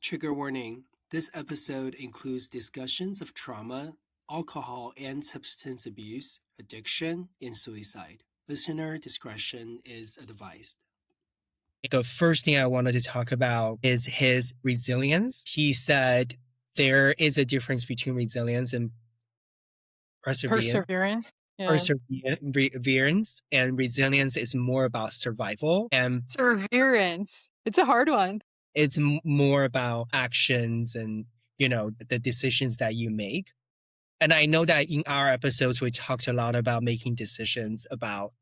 Trigger warning. This episode includes discussions of trauma, alcohol and substance abuse, addiction, and suicide. Listener discretion is advised. The first thing I wanted to talk about is his resilience. He said there is a difference between resilience and perseverance. Perseverance. Yeah. Perseverance and resilience is more about survival, and Perseverance. It's a hard one. it's more about actions and, the decisions that you make. And I know that in our episodes, we talked a lot about making decisions about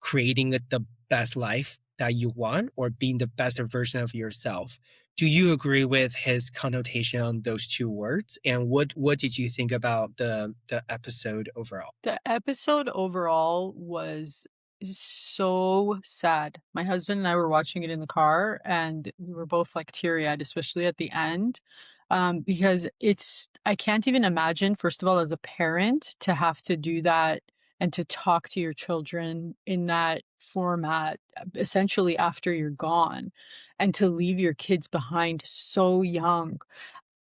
creating the best life that you want or being the best version of yourself. Do you agree with his connotation on those two words? And what did you think about the episode overall? The episode overall was so sad. My husband and I were watching it in the car and we were both like teary-eyed, especially at the end. Because I can't even imagine, first of all, as a parent, to have to do that and to talk to your children in that format, essentially after you're gone, and to leave your kids behind so young.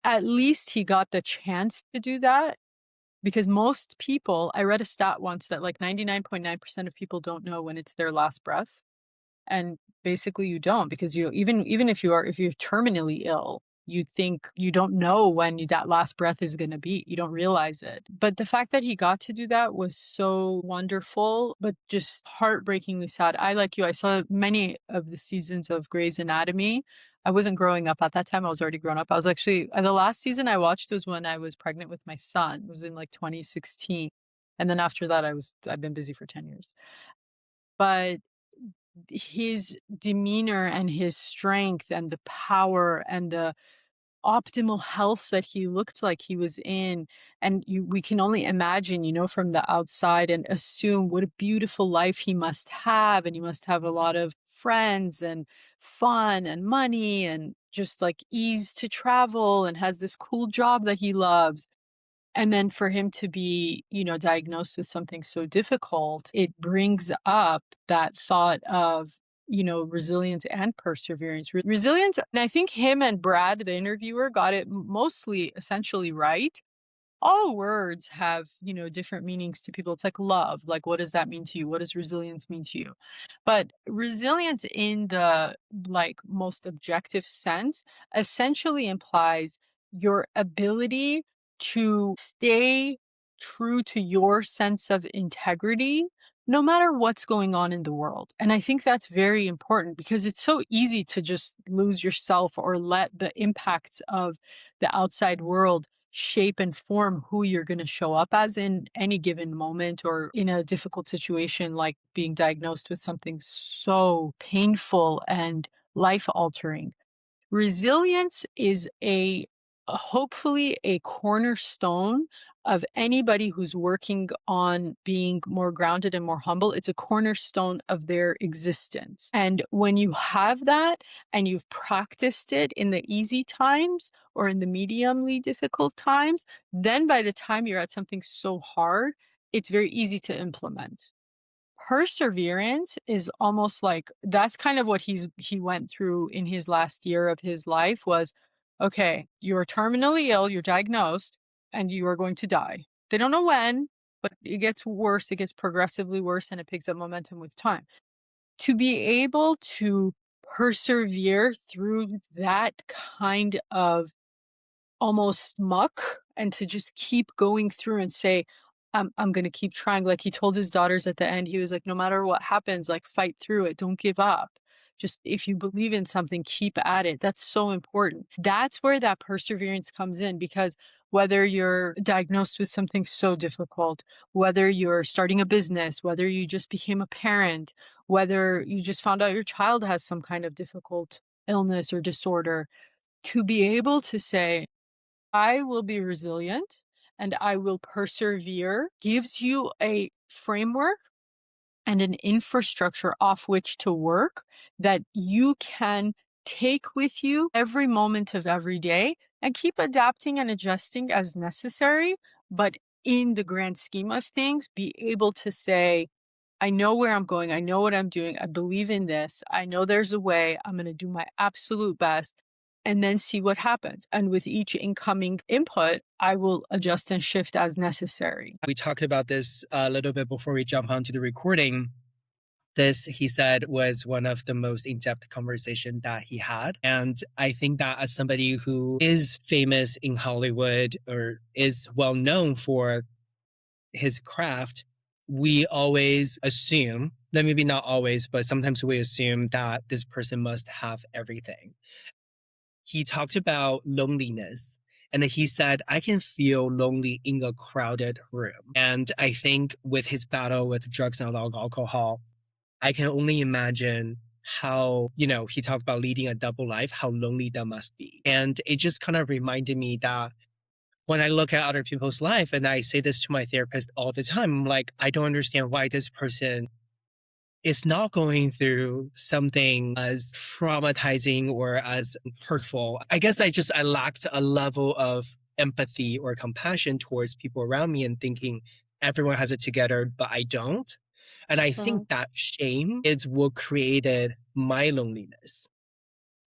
At least he got the chance to do that, because most people, I read a stat once that like 99.9% of people don't know when it's their last breath. And basically you don't, because even if you're terminally ill, you think you don't know when that last breath is going to be. You don't realize it. But the fact that he got to do that was so wonderful, but just heartbreakingly sad. Like you, I saw many of the seasons of Grey's Anatomy. I wasn't growing up at that time. I was already grown up. I was actually, the last season I watched was when I was pregnant with my son. It was in like 2016. And then after that, I've been busy for 10 years. But his demeanor and his strength and the power and the optimal health that he looked like he was in, and we can only imagine, from the outside, and assume what a beautiful life he must have, and he must have a lot of friends and fun and money and just like ease to travel, and has this cool job that he loves. And then for him to be, diagnosed with something so difficult, it brings up that thought of, resilience and perseverance. Resilience, and I think him and Brad, the interviewer, got it mostly essentially right. All words have, different meanings to people. It's like love. Like, what does that mean to you? What does resilience mean to you? But resilience in the most objective sense essentially implies your ability to stay true to your sense of integrity no matter what's going on in the world. And I think that's very important, because it's so easy to just lose yourself or let the impacts of the outside world shape and form who you're going to show up as in any given moment, or in a difficult situation like being diagnosed with something so painful and life altering. Resilience is hopefully a cornerstone of anybody who's working on being more grounded and more humble. It's a cornerstone of their existence. And when you have that and you've practiced it in the easy times or in the mediumly difficult times, then by the time you're at something so hard, it's very easy to implement. Perseverance is almost like, that's kind of what he went through in his last year of his life was, okay, you're terminally ill, you're diagnosed, and you are going to die. They don't know when, but it gets worse, it gets progressively worse, and it picks up momentum with time. To be able to persevere through that kind of almost muck, and to just keep going through and say, I'm going to keep trying. Like he told his daughters at the end, he was like, no matter what happens, like fight through it. Don't give up. Just if you believe in something, keep at it. That's so important. That's where that perseverance comes in, because whether you're diagnosed with something so difficult, whether you're starting a business, whether you just became a parent, whether you just found out your child has some kind of difficult illness or disorder, to be able to say, I will be resilient and I will persevere, gives you a framework and an infrastructure off which to work that you can take with you every moment of every day and keep adapting and adjusting as necessary. But in the grand scheme of things, be able to say, I know where I'm going. I know what I'm doing. I believe in this. I know there's a way. I'm going to do my absolute best. and then see what happens. And with each incoming input, I will adjust and shift as necessary. We talked about this a little bit before we jump onto the recording. This, he said, was one of the most in-depth conversation that he had. And I think that as somebody who is famous in Hollywood or is well known for his craft, we always assume, that maybe not always, but sometimes we assume that this person must have everything. He talked about loneliness. And he said, I can feel lonely in a crowded room. And I think with his battle with drugs and alcohol, I can only imagine how, he talked about leading a double life, how lonely that must be. And it just kind of reminded me that when I look at other people's life, and I say this to my therapist all the time, I'm like, I don't understand why this person is not going through something as traumatizing or as hurtful. I guess I lacked a level of empathy or compassion towards people around me and thinking everyone has it together, but I don't. And I think that shame is what created my loneliness.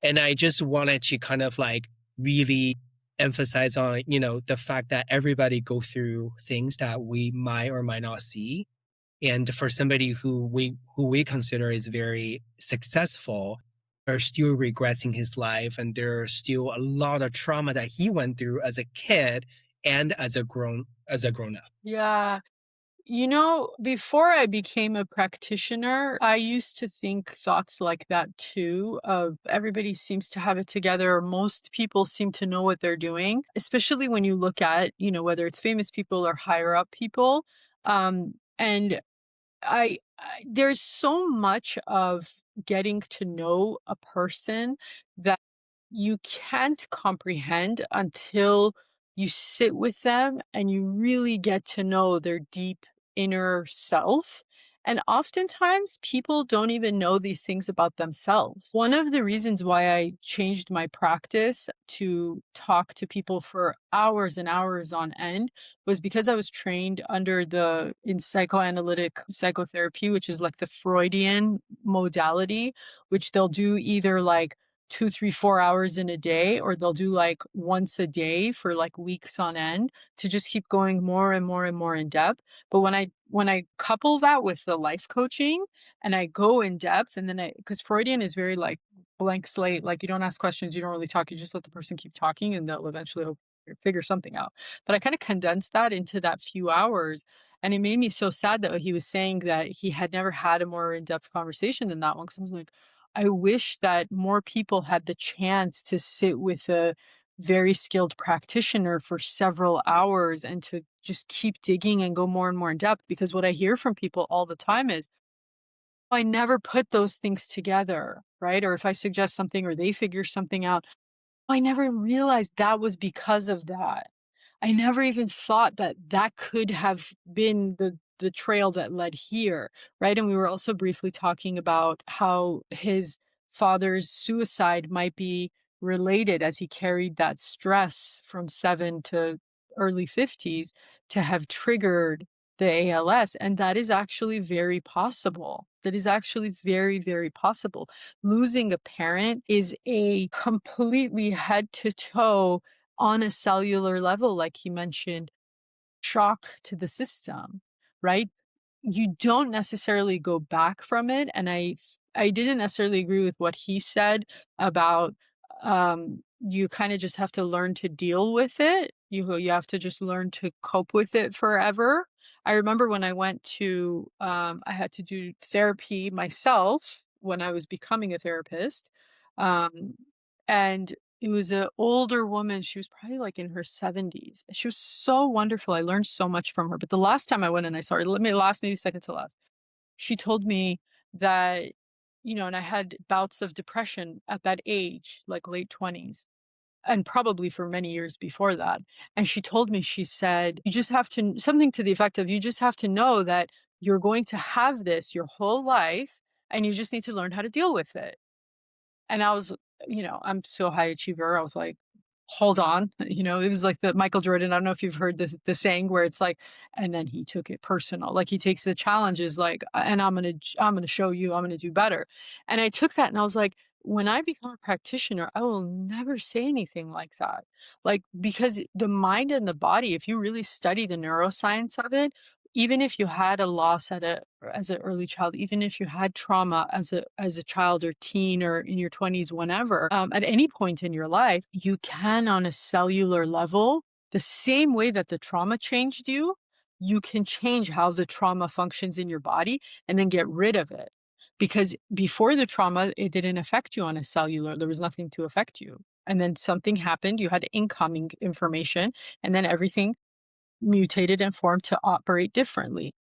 And I just wanted to kind of like really emphasize on, the fact that everybody go through things that we might or might not see. And for somebody who we consider is very successful, are still regressing his life, and there's still a lot of trauma that he went through as a kid and as a grown up. Yeah. Before I became a practitioner, I used to think thoughts like that too, of everybody seems to have it together. Most people seem to know what they're doing, especially when you look at, whether it's famous people or higher up people. And there's so much of getting to know a person that you can't comprehend until you sit with them and you really get to know their deep inner self. And oftentimes people don't even know these things about themselves. One of the reasons why I changed my practice to talk to people for hours and hours on end was because I was trained in psychoanalytic psychotherapy, which is like the Freudian modality, which they'll do either like 2, 3, 4 hours in a day, or they'll do like once a day for like weeks on end to just keep going more and more and more in depth. But when I couple that with the life coaching and I go in depth, and then because Freudian is very like blank slate, like you don't ask questions, you don't really talk, you just let the person keep talking and they'll eventually figure something out. But I kind of condensed that into that few hours. And it made me so sad that he was saying that he had never had a more in-depth conversation than that one. Because I was like, I wish that more people had the chance to sit with a very skilled practitioner for several hours and to just keep digging and go more and more in depth. Because what I hear from people all the time is, I never put those things together, right? Or if I suggest something or they figure something out, I never realized that was because of that. I never even thought that that could have been the trail that led here, right? And we were also briefly talking about how his father's suicide might be related, as he carried that stress from 7 to early 50s to have triggered the ALS. And that is actually very possible. That is actually very, very possible. Losing a parent is a completely head to toe on a cellular level, like he mentioned, shock to the system, right? You don't necessarily go back from it. And I didn't necessarily agree with what he said about you kind of just have to learn to deal with it. You have to just learn to cope with it forever. I remember when I went to I had to do therapy myself when I was becoming a therapist. Um, and it was an older woman. She was probably like in her 70s. She was so wonderful. I learned so much from her. But the last time I went and I saw her, maybe second to last, she told me that, and I had bouts of depression at that age, like late 20s, and probably for many years before that. And she told me, she said, you just have to, something to the effect of, you just have to know that you're going to have this your whole life, and you just need to learn how to deal with it. And I was, I'm so high achiever. I was like, hold on. It was like the Michael Jordan. I don't know if you've heard the saying where it's like, and then he took it personal. Like he takes the challenges like, and I'm going to show you, I'm going to do better. And I took that and I was like, when I become a practitioner, I will never say anything like that. Like, because the mind and the body, if you really study the neuroscience of it, even if you had a loss as an early child, even if you had trauma as a child or teen or in your 20s, whenever, at any point in your life, you can, on a cellular level, the same way that the trauma changed you, you can change how the trauma functions in your body and then get rid of it. Because before the trauma, it didn't affect you on a cellular, there was nothing to affect you. And then something happened, you had incoming information, and then everything mutated and formed to operate differently.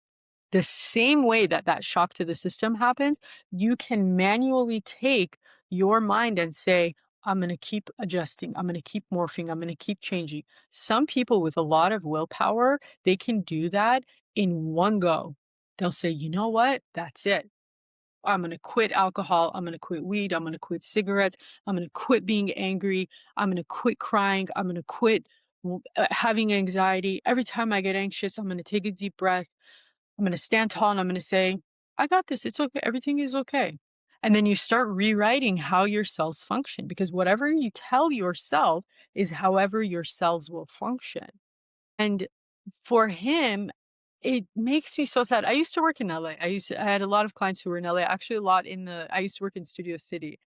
The same way that that shock to the system happens, you can manually take your mind and say, I'm going to keep adjusting. I'm going to keep morphing. I'm going to keep changing. Some people with a lot of willpower, they can do that in one go. They'll say, you know what? That's it. I'm going to quit alcohol. I'm going to quit weed. I'm going to quit cigarettes. I'm going to quit being angry. I'm going to quit crying. I'm going to quit having anxiety. Every time I get anxious, I'm going to take a deep breath. I'm going to stand tall and I'm going to say, I got this. It's okay. Everything is okay. And then you start rewriting how your cells function, because whatever you tell yourself is however your cells will function. And for him, it makes me so sad. I used to work in LA. I had a lot of clients who were in LA, actually a lot I used to work in Studio City.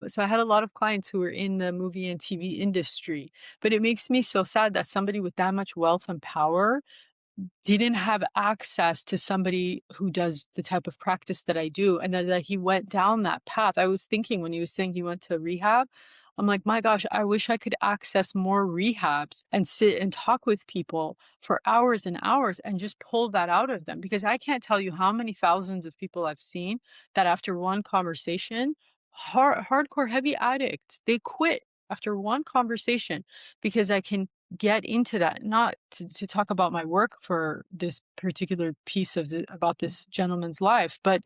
So I had a lot of clients who were in the movie and TV industry. But it makes me so sad that somebody with that much wealth and power didn't have access to somebody who does the type of practice that I do, and that he went down that path. I was thinking when he was saying he went to rehab, I'm like, my gosh, I wish I could access more rehabs and sit and talk with people for hours and hours and just pull that out of them. Because I can't tell you how many thousands of people I've seen that after one conversation, hardcore heavy addicts, they quit after one conversation, because I can get into that, not to talk about my work for this particular piece of about this gentleman's life, but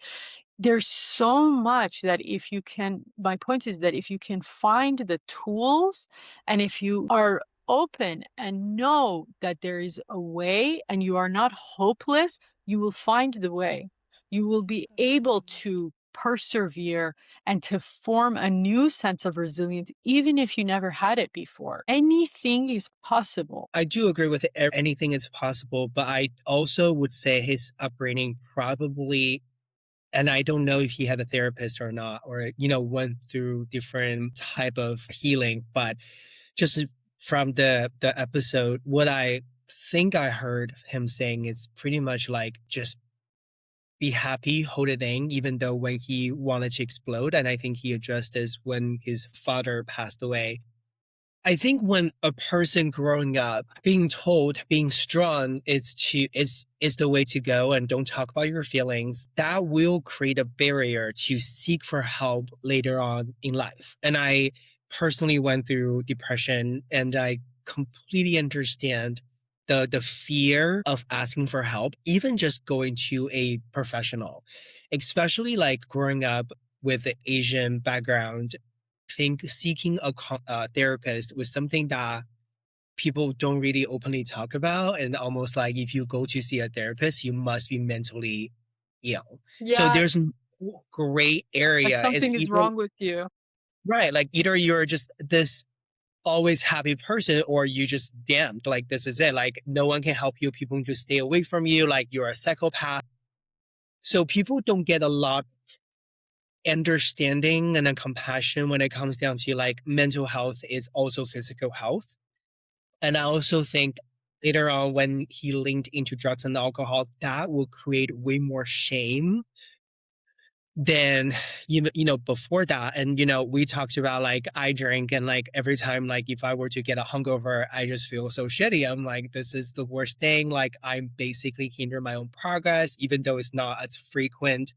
there's so much that if you can, my point is that if you can find the tools and if you are open and know that there is a way and you are not hopeless, you will find the way. You will be able to persevere and to form a new sense of resilience, even if you never had it before. Anything is possible. I do agree with anything is possible, but I also would say his upbringing probably, and I don't know if he had a therapist or not, or, went through different type of healing, but just from the episode, what I think I heard him saying is pretty much like, just be happy, hold it in, even though when he wanted to explode. And I think he addressed this when his father passed away. I think when a person growing up being told being strong is the way to go and don't talk about your feelings, that will create a barrier to seek for help later on in life. And I personally went through depression, and I completely understand the fear of asking for help, even just going to a professional, especially like growing up with an Asian background. Think seeking a therapist was something that people don't really openly talk about, and almost like if you go to see a therapist, you must be mentally ill. So Yeah, there's no gray like area. It's something is either wrong with you. right, like either you're just this always happy person, or you just damned, like this is it. Like no one can help you. People just stay away from you. Like you're a psychopath. So people don't get a lot understanding and a compassion when it comes down to like mental health is also physical health. And I also think later on when he linked into drugs and alcohol, that will create way more shame than before that. And we talked about like I drink, and like every time like if I were to get a hungover, I just feel so shitty. I'm like, this is the worst thing. Like I'm basically hindering my own progress, even though it's not as frequent.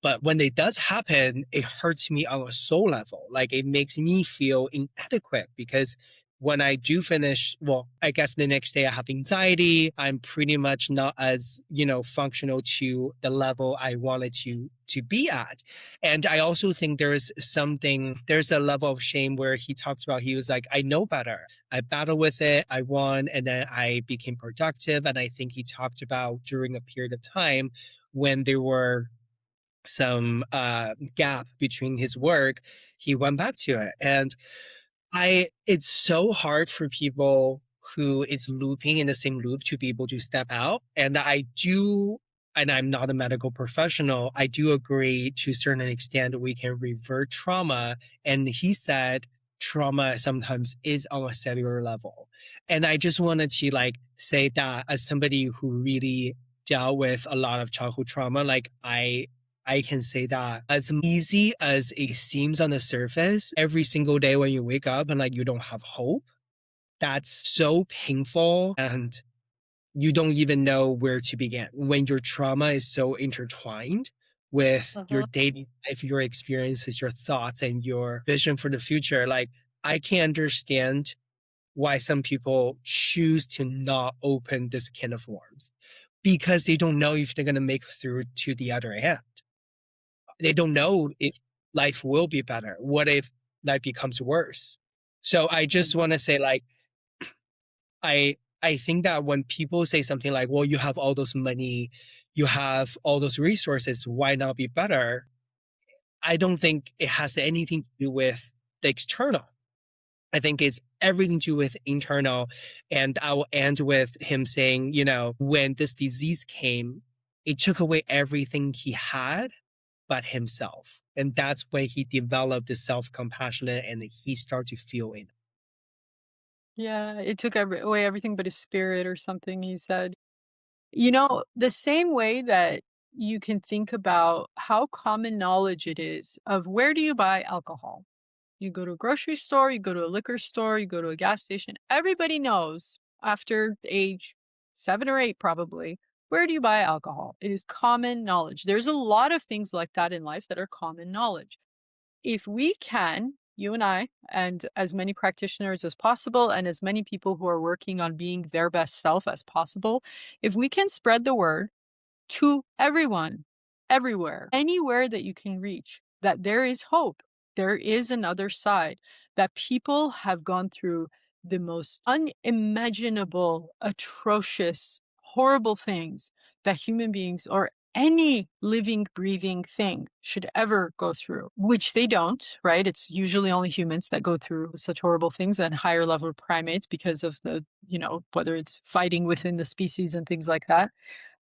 But when it does happen, it hurts me on a soul level. Like it makes me feel inadequate, because when I do finish, well, I guess the next day I have anxiety. I'm pretty much not as, functional to the level I wanted to be at. And I also think there's a level of shame where he talks about, he was like, I know better. I battled with it. I won. And then I became productive. And I think he talked about during a period of time when there were some gap between his work, he went back to it. And it's so hard for people who is looping in the same loop to be able to step out. And and I'm not a medical professional, I do agree to a certain extent we can revert trauma. And he said trauma sometimes is on a cellular level. And I just wanted to like say that as somebody who really dealt with a lot of childhood trauma, like I can say that as easy as it seems on the surface, every single day when you wake up and like you don't have hope, that's so painful and you don't even know where to begin when your trauma is so intertwined with your daily life, your experiences, your thoughts, and your vision for the future. Like, I can understand why some people choose to not open this can of worms because they don't know if they're going to make it through to the other end. They don't know if life will be better. What if life becomes worse? So I just want to say, like, I think that when people say something like, well, you have all those money, you have all those resources, why not be better? I don't think it has anything to do with the external. I think it's everything to do with internal. And I will end with him saying, you know, when this disease came, it took away everything he had but himself. And that's when he developed the self-compassionate and he started to feel it. Yeah, it took away everything but his spirit or something, he said. You know, the same way that you can think about how common knowledge it is of where do you buy alcohol? You go to a grocery store, you go to a liquor store, you go to a gas station. Everybody knows after age 7 or 8 probably, where do you buy alcohol? It is common knowledge. There's a lot of things like that in life that are common knowledge. If we can, you and I, and as many practitioners as possible, and as many people who are working on being their best self as possible, if we can spread the word to everyone, everywhere, anywhere that you can reach, that there is hope, there is another side, that people have gone through the most unimaginable, atrocious, horrible things that human beings or any living, breathing thing should ever go through, which they don't, right? It's usually only humans that go through such horrible things and higher level primates because of the, you know, whether it's fighting within the species and things like that.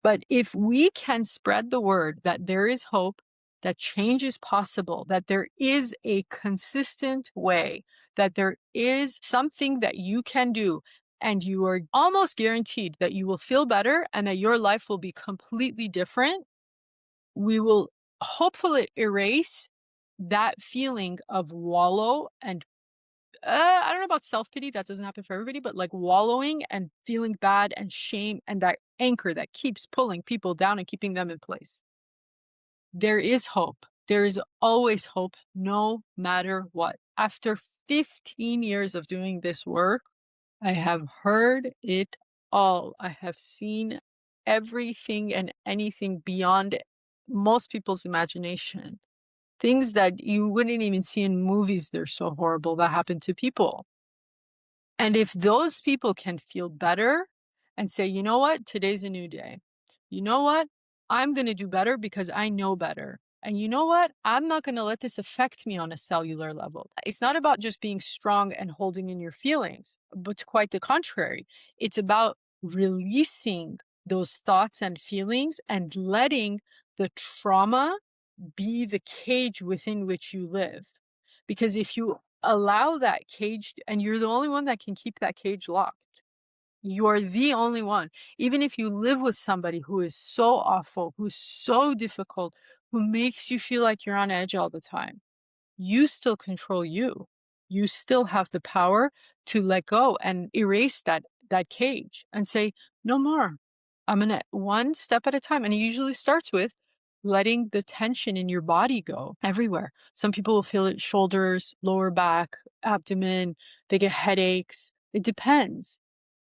But if we can spread the word that there is hope, that change is possible, that there is a consistent way, that there is something that you can do, and you are almost guaranteed that you will feel better and that your life will be completely different, we will hopefully erase that feeling of wallow and I don't know about self-pity, that doesn't happen for everybody, but like wallowing and feeling bad and shame and that anchor that keeps pulling people down and keeping them in place. There is hope. There is always hope, no matter what. After 15 years of doing this work, I have heard it all. I have seen everything and anything beyond most people's imagination. Things that you wouldn't even see in movies, they're so horrible, that happen to people. And if those people can feel better and say, you know what, today's a new day. You know what, I'm going to do better because I know better. And you know what, I'm not going to let this affect me on a cellular level. It's not about just being strong and holding in your feelings, but quite the contrary. It's about releasing those thoughts and feelings and letting the trauma be the cage within which you live. Because if you allow that cage, and you're the only one that can keep that cage locked. You're the only one. Even if you live with somebody who is so awful, who's so difficult, who makes you feel like you're on edge all the time, you still control you. You still have the power to let go and erase that cage and say, no more. I'm going to one step at a time. And it usually starts with letting the tension in your body go everywhere. Some people will feel it shoulders, lower back, abdomen, they get headaches. It depends.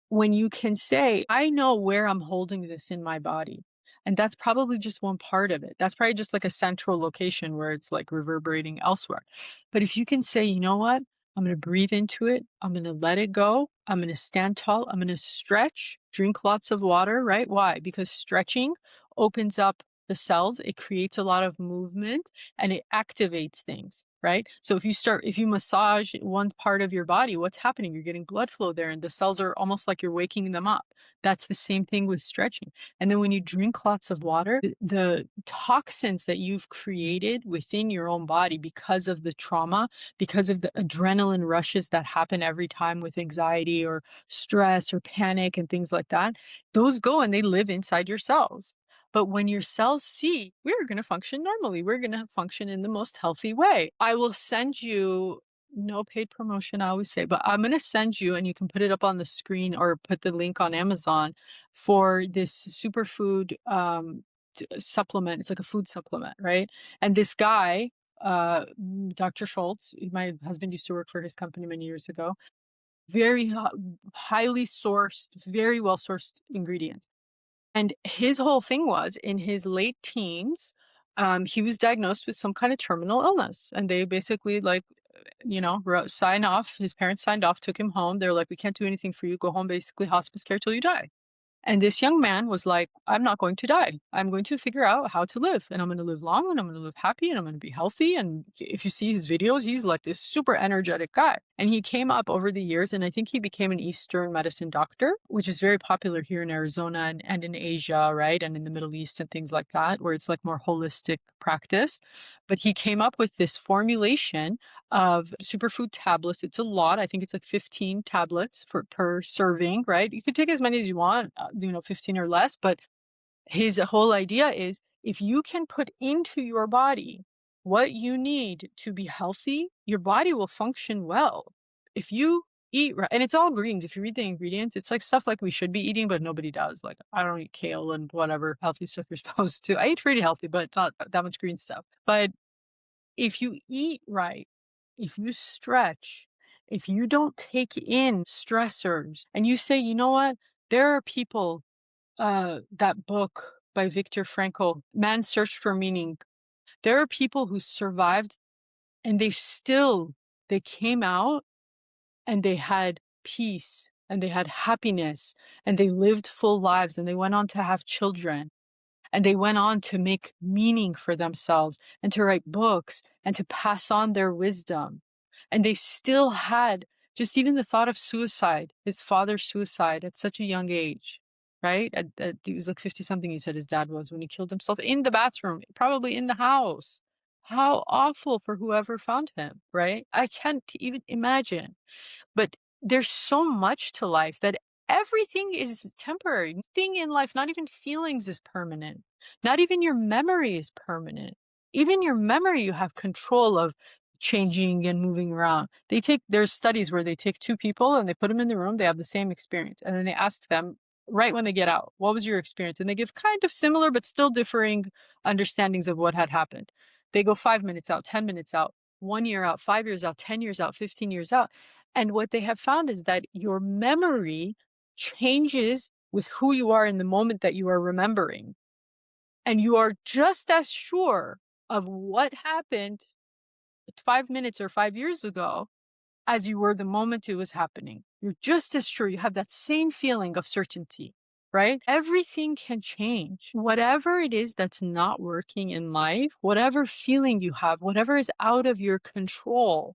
When you can say, I know where I'm holding this in my body. And that's probably just one part of it. That's probably just like a central location where it's like reverberating elsewhere. But if you can say, you know what? I'm going to breathe into it. I'm going to let it go. I'm going to stand tall. I'm going to stretch, drink lots of water, right? Why? Because stretching opens up the cells, it creates a lot of movement and it activates things, right? So if you massage one part of your body, what's happening? You're getting blood flow there and the cells are almost like you're waking them up. That's the same thing with stretching. And then when you drink lots of water, the toxins that you've created within your own body because of the trauma, because of the adrenaline rushes that happen every time with anxiety or stress or panic and things like that, those go and they live inside your cells. But when your cells see, we're going to function normally, we're going to function in the most healthy way. I will send you, no paid promotion, I always say, but I'm going to send you, and you can put it up on the screen or put the link on Amazon for this superfood supplement. It's like a food supplement, right? And this guy, Dr. Schultz, my husband used to work for his company many years ago, very highly sourced, very well sourced ingredients. And his whole thing was in his late teens, he was diagnosed with some kind of terminal illness. And they basically, like, sign off. His parents signed off, took him home. They're like, we can't do anything for you. Go home, basically hospice care till you die. And this young man was like, I'm not going to die. I'm going to figure out how to live, and I'm going to live long, and I'm going to live happy, and I'm going to be healthy. And if you see his videos, he's like this super energetic guy. And he came up over the years, and I think he became an Eastern medicine doctor, which is very popular here in Arizona and in Asia, right? And in the Middle East and things like that, where it's like more holistic practice. But he came up with this formulation of superfood tablets. It's a lot. I think it's like 15 tablets per serving, right? You could take as many as you want, 15 or less. But his whole idea is if you can put into your body what you need to be healthy, your body will function well. If you eat right, and it's all greens. If you read the ingredients, it's like stuff like we should be eating, but nobody does. Like I don't eat kale and whatever healthy stuff you're supposed to. I eat pretty healthy, but not that much green stuff. But if you eat right, if you stretch, if you don't take in stressors, and you say, you know what, there are people, that book by Viktor Frankl, Man's Search for Meaning, there are people who survived and they came out and they had peace and they had happiness and they lived full lives and they went on to have children. And they went on to make meaning for themselves and to write books and to pass on their wisdom. And they still had just even the thought of suicide, his father's suicide at such a young age, right? He was like 50 something, he said his dad was, when he killed himself in the bathroom, probably in the house. How awful for whoever found him, right? I can't even imagine. But there's so much to life that everything is temporary. Nothing in life, not even feelings, is permanent. Not even your memory is permanent. Even your memory, you have control of changing and moving around. There's studies where they take two people and they put them in the room, they have the same experience. And then they ask them right when they get out, what was your experience? And they give kind of similar, but still differing understandings of what had happened. They go 5 minutes out, 10 minutes out, 1 year out, 5 years out, 10 years out, 15 years out. And what they have found is that your memory changes with who you are in the moment that you are remembering. And you are just as sure of what happened 5 minutes or 5 years ago as you were the moment it was happening. You're just as sure. You have that same feeling of certainty, right? Everything can change. Whatever it is that's not working in life, whatever feeling you have, whatever is out of your control,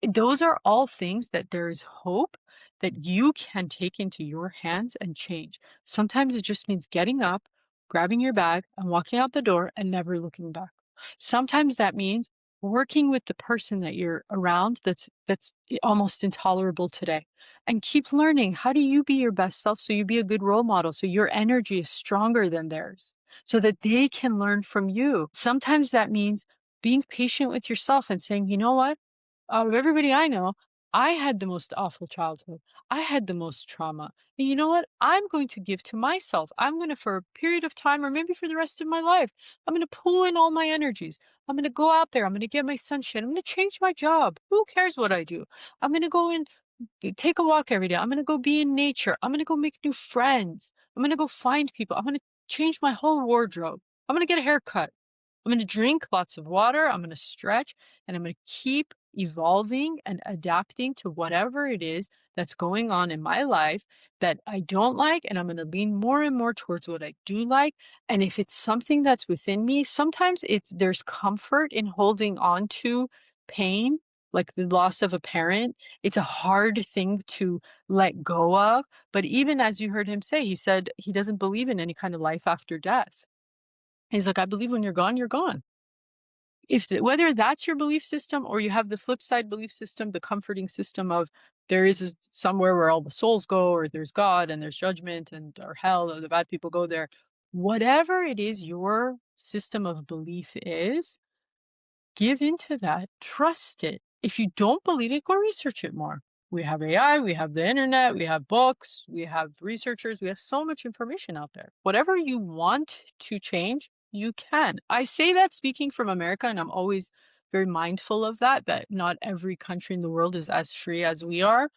those are all things that there is hope that you can take into your hands and change. Sometimes it just means getting up, grabbing your bag, and walking out the door and never looking back. Sometimes that means working with the person that you're around that's almost intolerable today, and keep learning. How do you be your best self so you be a good role model, so your energy is stronger than theirs, so that they can learn from you? Sometimes that means being patient with yourself and saying, you know what? Out of everybody I know, I had the most awful childhood. I had the most trauma. And you know what? I'm going to give to myself. I'm going to, for a period of time, or maybe for the rest of my life, I'm going to pull in all my energies. I'm going to go out there. I'm going to get my sunshine. I'm going to change my job. Who cares what I do? I'm going to go and take a walk every day. I'm going to go be in nature. I'm going to go make new friends. I'm going to go find people. I'm going to change my whole wardrobe. I'm going to get a haircut. I'm going to drink lots of water. I'm going to stretch, and I'm going to keep evolving and adapting to whatever it is that's going on in my life that I don't like, and I'm going to lean more and more towards what I do like. And if it's something that's within me, sometimes there's comfort in holding on to pain, like the loss of a parent. It's a hard thing to let go of. But even as you heard him say, he said he doesn't believe in any kind of life after death. He's like, I believe when you're gone, you're gone. Whether that's your belief system or you have the flip side belief system, the comforting system of there is somewhere where all the souls go, or there's God and there's judgment and or hell, or the bad people go there. Whatever it is your system of belief is, give into that, trust it. If you don't believe it, go research it more. We have AI, we have the internet, we have books, we have researchers, we have so much information out there. Whatever you want to change, you can. I say that speaking from America, and I'm always very mindful of that not every country in the world is as free as we are.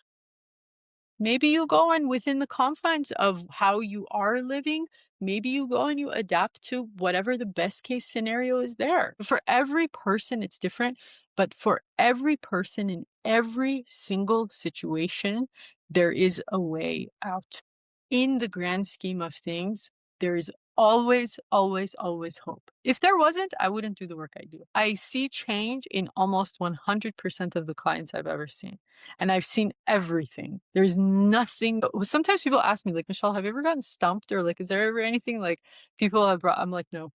Maybe you go and within the confines of how you are living, maybe you go and you adapt to whatever the best case scenario is there. For every person, it's different, but for every person in every single situation, there is a way out. In the grand scheme of things, there is always, always, always hope. If there wasn't, I wouldn't do the work I do. I see change in almost 100% of the clients I've ever seen. And I've seen everything. There's nothing. Sometimes people ask me, like, Michelle, have you ever gotten stumped? Or like, is there ever anything like people have brought? I'm like, no.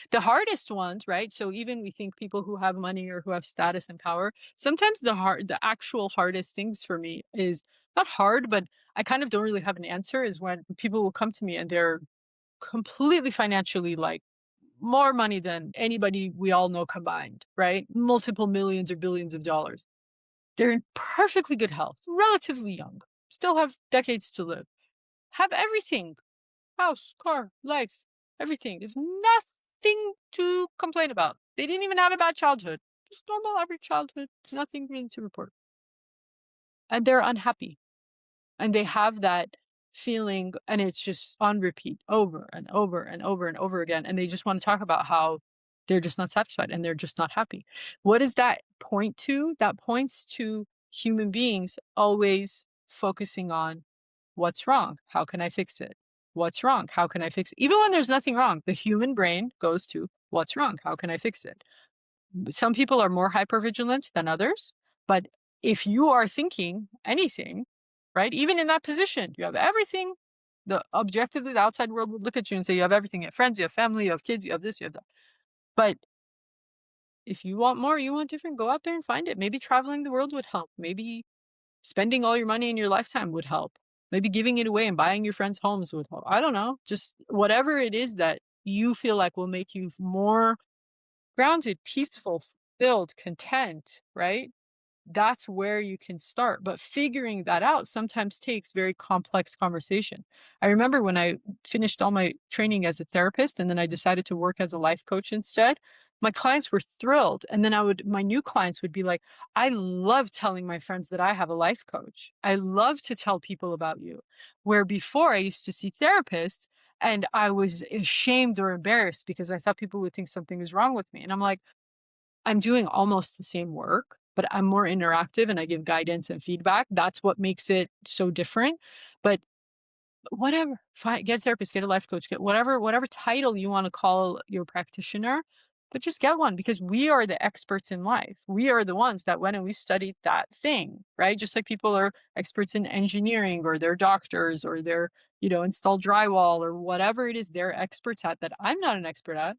The hardest ones, right? So even we think people who have money or who have status and power, sometimes the actual hardest things for me is not hard, but I kind of don't really have an answer, is when people will come to me and they're completely financially like more money than anybody we all know combined, right? Multiple millions or billions of dollars. They're in perfectly good health, relatively young, still have decades to live, have everything, house, car, life, everything. There's nothing to complain about. They didn't even have a bad childhood. Just normal, average childhood. Nothing really to report. And they're unhappy. And they have that feeling, and it's just on repeat over and over and over and over again. And they just want to talk about how they're just not satisfied and they're just not happy. What does that point to? That points to human beings always focusing on what's wrong? How can I fix it? What's wrong? How can I fix it? Even when there's nothing wrong, the human brain goes to what's wrong? How can I fix it? Some people are more hypervigilant than others, but if you are thinking anything, right, even in that position, you have everything. Objectively, the outside world would look at you and say, you have everything. You have friends, you have family, you have kids, you have this, you have that. But if you want more, you want different, go out there and find it. Maybe traveling the world would help. Maybe spending all your money in your lifetime would help. Maybe giving it away and buying your friends' homes would help. I don't know. Just whatever it is that you feel like will make you more grounded, peaceful, filled, content, right? That's where you can start. But figuring that out sometimes takes very complex conversation. I remember when I finished all my training as a therapist and then I decided to work as a life coach instead, my clients were thrilled. And then my new clients would be like, I love telling my friends that I have a life coach. I love to tell people about you. Where before I used to see therapists and I was ashamed or embarrassed because I thought people would think something is wrong with me. And I'm like, I'm doing almost the same work, but I'm more interactive and I give guidance and feedback. That's what makes it so different. But whatever, get a therapist, get a life coach, get whatever title you want to call your practitioner, but just get one, because we are the experts in life. We are the ones that went and we studied that thing, right? Just like people are experts in engineering or they're doctors or they're, install drywall or whatever it is they're experts at that I'm not an expert at.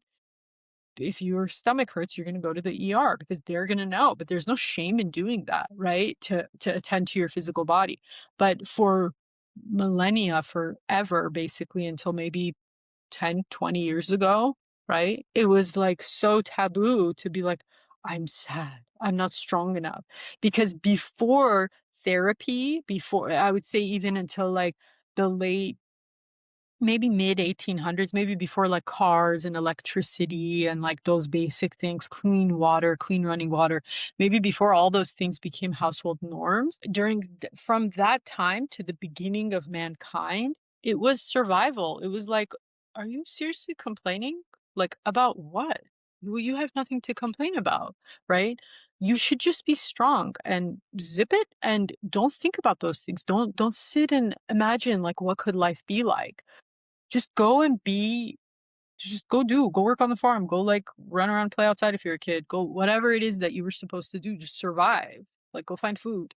If your stomach hurts, you're going to go to the ER because they're going to know. But there's no shame in doing that, right? To attend to your physical body. But for millennia, forever, basically, until maybe 10, 20 years ago, right? It was like so taboo to be like, I'm sad. I'm not strong enough. Because before therapy, before, I would say even until like the late, maybe mid 1800s, maybe before like cars and electricity and like those basic things, clean water, clean running water, maybe before all those things became household norms, from that time to the beginning of mankind, it was survival. It was like, are you seriously complaining? Like, about what? Well, you have nothing to complain about, right? you should just be strong and zip it and don't think about those things. Don't sit and imagine like what could life be like. Just go and be just go work on the farm, go like run around, play outside if you're a kid, go whatever it is that you were supposed to do, just survive, like go find food.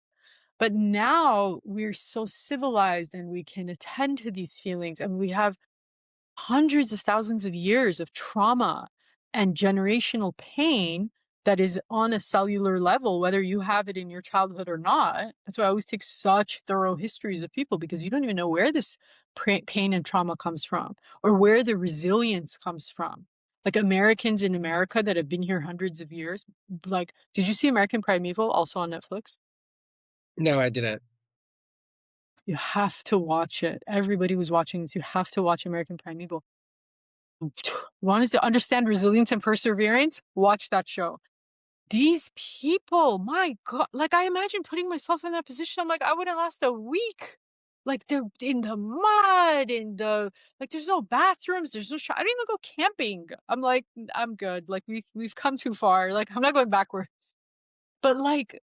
But now we're so civilized and we can attend to these feelings, and we have hundreds of thousands of years of trauma and generational pain that is on a cellular level, whether you have it in your childhood or not. That's why I always take such thorough histories of people, because you don't even know where this pain and trauma comes from or where the resilience comes from. Like Americans in America that have been here hundreds of years. Like, did you see American Primeval, also on Netflix? No, I didn't. You have to watch it. Everybody was watching this. You have to watch American Primeval. Want us to understand resilience and perseverance? Watch that show. These people, my God, like I imagine putting myself in that position. I'm like, I wouldn't last a week. Like they're in the mud, like there's no bathrooms, there's no I don't even go camping. I'm like, I'm good. Like we've come too far. Like I'm not going backwards. But like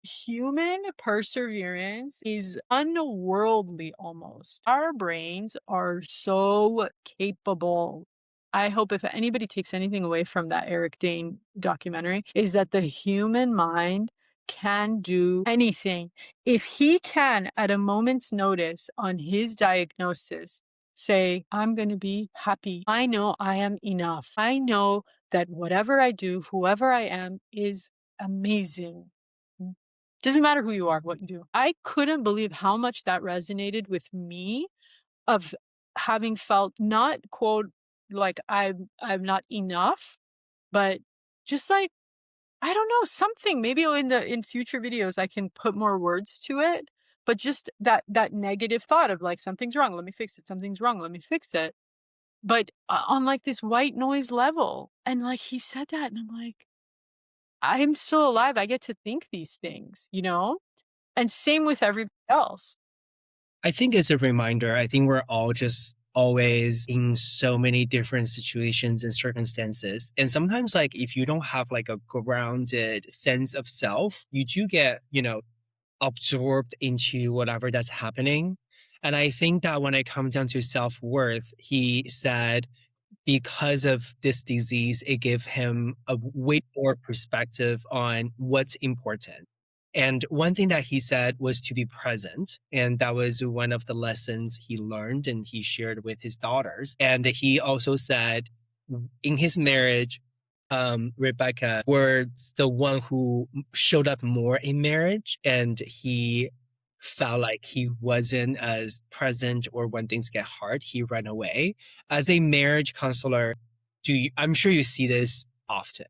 human perseverance is unworldly almost. Our brains are so capable. I hope if anybody takes anything away from that Eric Dane documentary, is that the human mind can do anything. If he can, at a moment's notice on his diagnosis, say, I'm going to be happy. I know I am enough. I know that whatever I do, whoever I am, is amazing. Doesn't matter who you are, what you do. I couldn't believe how much that resonated with me, of having felt not quote like I'm not enough, but just like I don't know, something. Maybe in future videos I can put more words to it, but just that negative thought of like something's wrong, let me fix it. Something's wrong, let me fix it. But on like this white noise level, and like he said that, and I'm like, I'm still alive. I get to think these things, you know? And same with everybody else. I think it's a reminder. I think we're all just always in so many different situations and circumstances. And sometimes, like, if you don't have like a grounded sense of self, you do get, absorbed into whatever that's happening. And I think that when it comes down to self worth, he said, because of this disease, it gave him a way more perspective on what's important. And one thing that he said was to be present. And that was one of the lessons he learned and he shared with his daughters. And he also said in his marriage, Rebecca was the one who showed up more in marriage, and he felt like he wasn't as present, or when things get hard, he ran away. As a marriage counselor, I'm sure you see this often.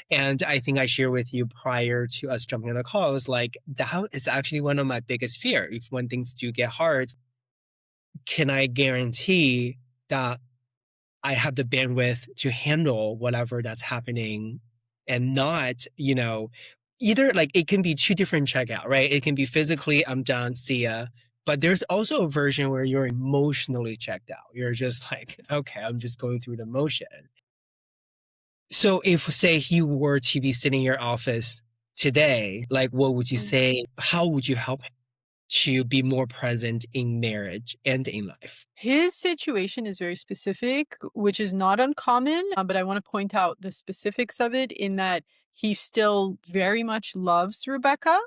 And I think I shared with you prior to us jumping on the call, is like, that is actually one of my biggest fear. If when things do get hard, can I guarantee that I have the bandwidth to handle whatever that's happening, and not, either like it can be two different checkout, right? It can be physically, I'm done, see ya. But there's also a version where you're emotionally checked out. You're just like, okay, I'm just going through the motion. So if, say, he were to be sitting in your office today, like, what would you say? How would you help him to be more present in marriage and in life? His situation is very specific, which is not uncommon, but I want to point out the specifics of it, in that he still very much loves Rebecca.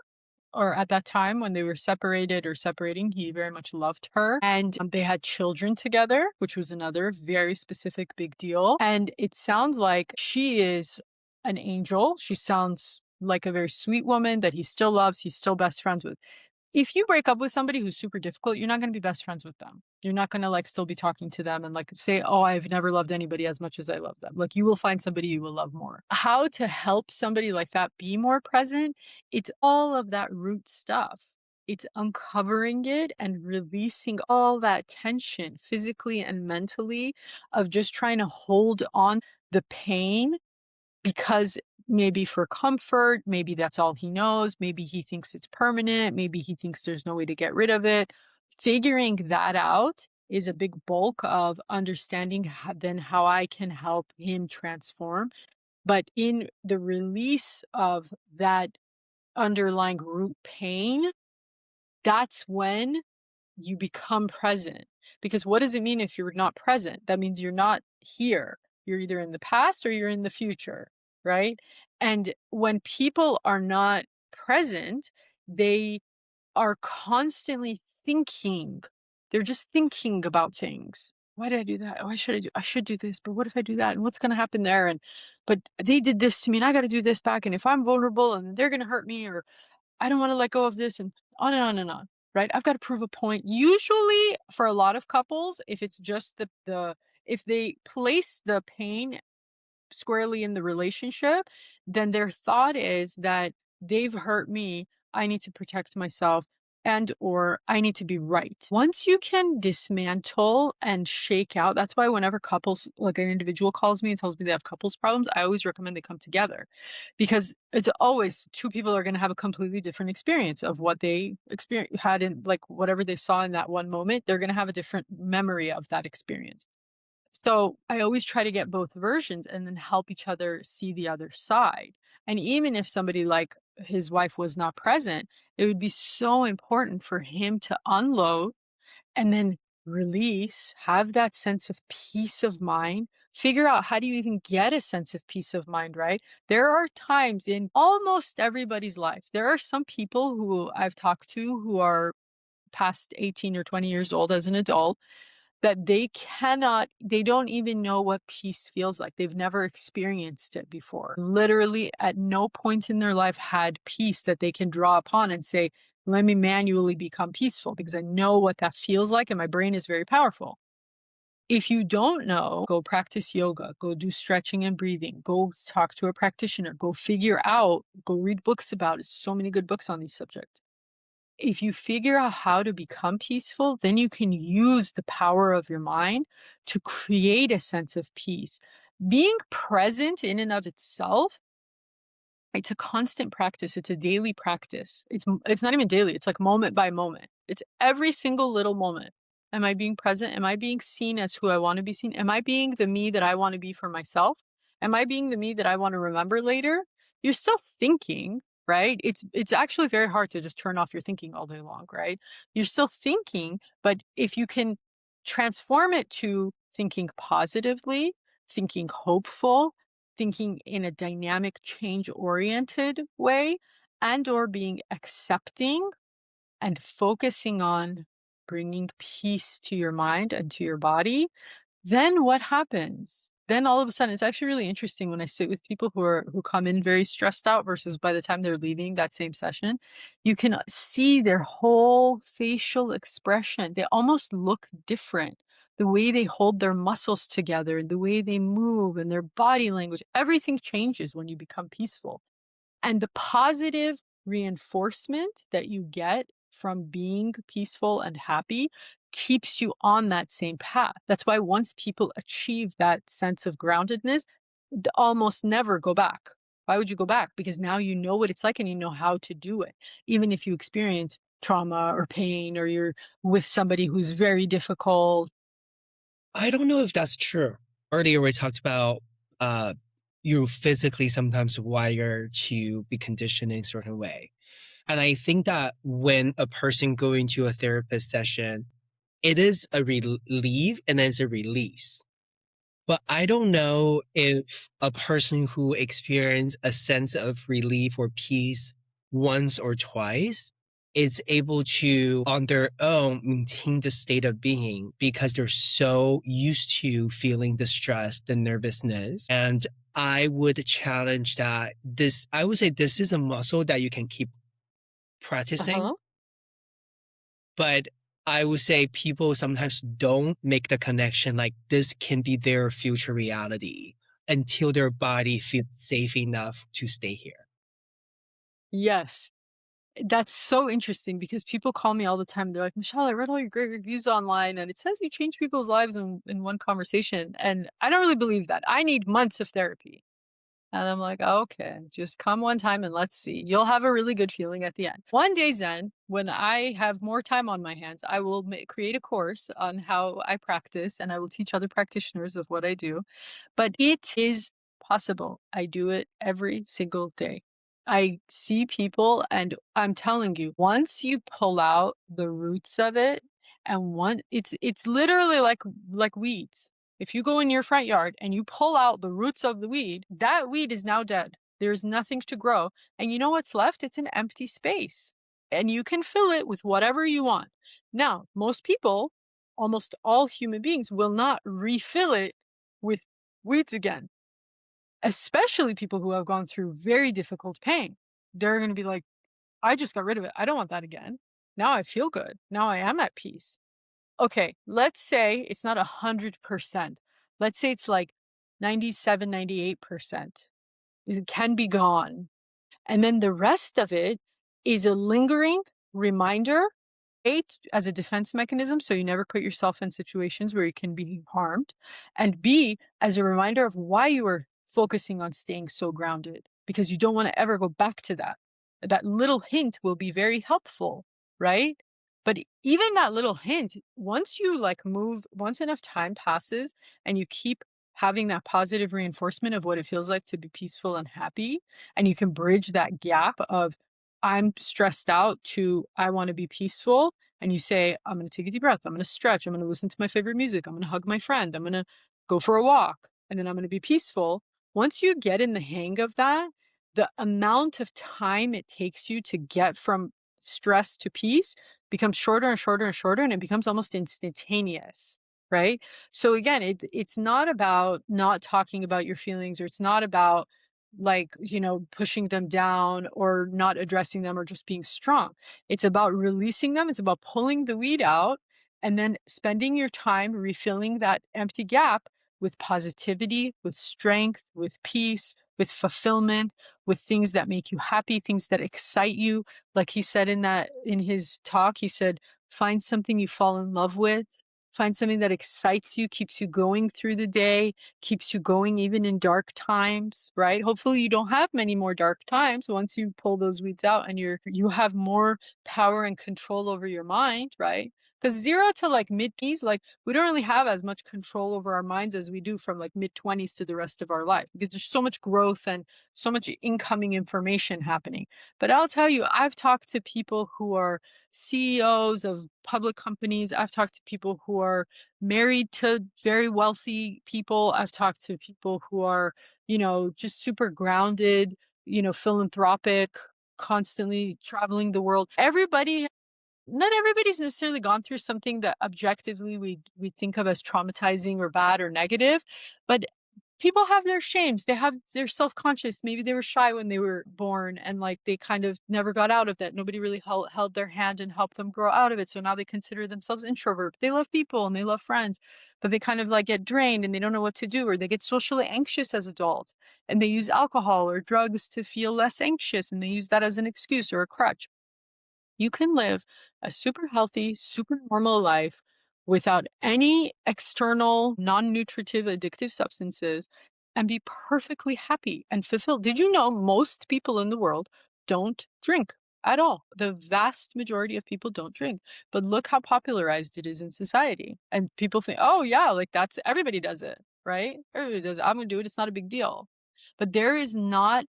Or at that time when they were separated or separating, he very much loved her. And they had children together, which was another very specific big deal. And it sounds like she is an angel. She sounds like a very sweet woman that he still loves, he's still best friends with. If you break up with somebody who's super difficult, you're not going to be best friends with them. You're not going to like still be talking to them and like say, oh, I've never loved anybody as much as I love them. Like you will find somebody you will love more. How to help somebody like that be more present? It's all of that root stuff. It's uncovering it and releasing all that tension physically and mentally, of just trying to hold on the pain, because maybe for comfort, maybe that's all he knows, maybe he thinks it's permanent, maybe he thinks there's no way to get rid of it. Figuring that out is a big bulk of understanding then how I can help him transform. But in the release of that underlying root pain, that's when you become present. Because what does it mean if you're not present? That means you're not here. You're either in the past or you're in the future, right? And when people are not present, they are constantly thinking. They're just thinking about things. Why did I do that? Why should I do? I should do this, but what if I do that? And what's going to happen there? And but they did this to me, and I got to do this back. And if I'm vulnerable, and they're going to hurt me, or I don't want to let go of this, and on and on and on. Right? I've got to prove a point. Usually, for a lot of couples, if it's just the if they place the pain squarely in the relationship, then their thought is that they've hurt me. I need to protect myself and or I need to be right. Once you can dismantle and shake out, that's why whenever couples, like an individual calls me and tells me they have couples problems, I always recommend they come together because it's always two people are going to have a completely different experience of what they had in like whatever they saw in that one moment. They're going to have a different memory of that experience. So I always try to get both versions and then help each other see the other side. And even if somebody like his wife was not present, it would be so important for him to unload and then release, have that sense of peace of mind, figure out how do you even get a sense of peace of mind, right? There are times in almost everybody's life, there are some people who I've talked to who are past 18 or 20 years old as an adult that they don't even know what peace feels like. They've never experienced it before. Literally at no point in their life had peace that they can draw upon and say, let me manually become peaceful because I know what that feels like and my brain is very powerful. If you don't know, go practice yoga, go do stretching and breathing, go talk to a practitioner, go figure out, go read books about it. So many good books on these subjects. If you figure out how to become peaceful, then you can use the power of your mind to create a sense of peace. Being present in and of itself, it's a constant practice. It's a daily practice. It's not even daily. It's like moment by moment. It's every single little moment. Am I being present? Am I being seen as who I want to be seen? Am I being the me that I want to be for myself? Am I being the me that I want to remember later? You're still thinking, right? It's actually very hard to just turn off your thinking all day long, right? You're still thinking, but if you can transform it to thinking positively, thinking hopeful, thinking in a dynamic change oriented way, and or being accepting and focusing on bringing peace to your mind and to your body, then what happens? Then all of a sudden, it's actually really interesting when I sit with people who come in very stressed out versus by the time they're leaving that same session, you can see their whole facial expression. They almost look different. The way they hold their muscles together, the way they move and their body language, everything changes when you become peaceful. And the positive reinforcement that you get from being peaceful and happy keeps you on that same path. That's why once people achieve that sense of groundedness, almost never go back. Why would you go back? Because now you know what it's like and you know how to do it. Even if you experience trauma or pain or you're with somebody who's very difficult. I don't know if that's true. Earlier we talked about you physically sometimes wired to be conditioned in a certain way. And I think that when a person go into a therapist session, it is a relief and then it's a release. But I don't know if a person who experienced a sense of relief or peace once or twice is able to, on their own, maintain the state of being because they're so used to feeling the stress, the nervousness. And I would challenge that I would say this is a muscle that you can keep practicing, Uh-huh. but I would say people sometimes don't make the connection like this can be their future reality until their body feels safe enough to stay here. Yes. That's so interesting because people call me all the time. They're like, Michelle, I read all your great reviews online and it says you change people's lives in one conversation. And I don't really believe that. I need months of therapy. And I'm like, okay, just come one time and let's see. You'll have a really good feeling at the end. One day, Zen, when I have more time on my hands, I will create a course on how I practice and I will teach other practitioners of what I do. But it is possible. I do it every single day. I see people, and I'm telling you, once you pull out the roots of it, and it's literally like weeds. If you go in your front yard and you pull out the roots of the weed, that weed is now dead. There's nothing to grow. And you know what's left? It's an empty space. And you can fill it with whatever you want. Now, most people, almost all human beings, will not refill it with weeds again, especially people who have gone through very difficult pain. They're going to be like, I just got rid of it. I don't want that again. Now I feel good. Now I am at peace. Okay, let's say it's not 100%. Let's say it's like 97, 98%. It can be gone. And then the rest of it is a lingering reminder, A, as a defense mechanism, so you never put yourself in situations where you can be harmed, and B, as a reminder of why you were focusing on staying so grounded, because you don't want to ever go back to that. That little hint will be very helpful, right? But even that little hint, once you once enough time passes and you keep having that positive reinforcement of what it feels like to be peaceful and happy, and you can bridge that gap of I'm stressed out to I want to be peaceful, and you say, I'm going to take a deep breath, I'm going to stretch, I'm going to listen to my favorite music, I'm going to hug my friend, I'm going to go for a walk, and then I'm going to be peaceful. Once you get in the hang of that, the amount of time it takes you to get from stress to peace becomes shorter and shorter and shorter, and it becomes almost instantaneous, right? So again, it's not about not talking about your feelings, or it's not about pushing them down or not addressing them or just being strong. It's about releasing them. It's about pulling the weed out and then spending your time refilling that empty gap with positivity, with strength, with peace, with fulfillment, with things that make you happy, things that excite you. Like he said in his talk, he said, find something you fall in love with. Find something that excites you, keeps you going through the day, keeps you going even in dark times, right? Hopefully you don't have many more dark times once you pull those weeds out and you have more power and control over your mind, right? Because 0 to mid-20s, we don't really have as much control over our minds as we do from mid-20s to the rest of our life, because there's so much growth and so much incoming information happening. But I'll tell you, I've talked to people who are CEOs of public companies. I've talked to people who are married to very wealthy people. I've talked to people who are, just super grounded, philanthropic, constantly traveling the world. Not everybody's necessarily gone through something that objectively we think of as traumatizing or bad or negative, but people have their shames. They're self-conscious. Maybe they were shy when they were born and they kind of never got out of that. Nobody really held their hand and helped them grow out of it. So now they consider themselves introvert. They love people and they love friends, but they kind of get drained and they don't know what to do, or they get socially anxious as adults and they use alcohol or drugs to feel less anxious, and they use that as an excuse or a crutch. You can live a super healthy, super normal life without any external, non-nutritive, addictive substances and be perfectly happy and fulfilled. Did you know most people in the world don't drink at all? The vast majority of people don't drink. But look how popularized it is in society. And people think, oh yeah, that's everybody does it, right? Everybody does it. I'm going to do it. It's not a big deal. But there is not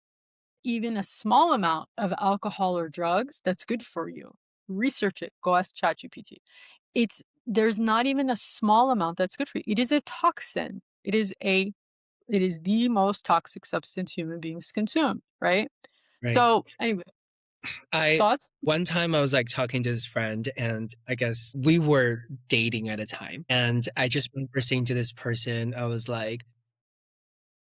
even a small amount of alcohol or drugs that's good for you. Research it. Go ask ChatGPT. There's not even a small amount that's good for you. It is a toxin. It is the most toxic substance human beings consume, right? Right. So anyway, thoughts? One time I was talking to this friend, and I guess we were dating at a time. And I just remember saying to this person, I was like,